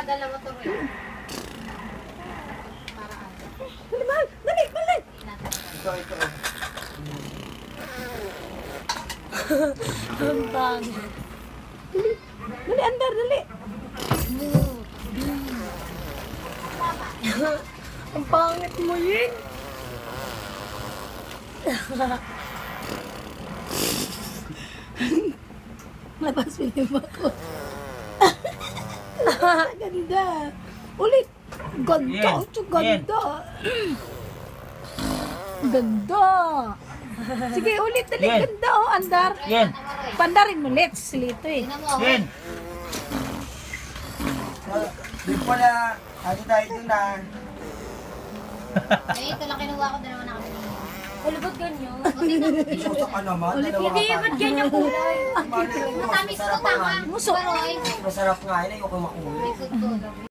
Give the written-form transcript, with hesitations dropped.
Dalawa to rin. Dali, mahal! Dali! Dali! Ito. Ang pangit. Dali! Dali, andar! Dali! Ang pangit mo, Ying! Labas film ako. Ganda. Ulit. Ganda. Ganda. Ganda. Sige, ulit. Dali. Ganda, oh. Andar. Yan. Pandarin mo, let's. Silito eh. Tingnan mo. Yan. Di pala, ano tayo dun na. Eh, ito lang kinuha ko. Dalawa na kami. Ulit, ba't ganyan? O, tingnan mo. Isuso ka naman. Ulit, dalawa hindi. ka pa. Ba't ganyan kulay? Matamis to, tama. Muso. Pero, ay, Masarap nga yun. Ayoko makuha. likod ko.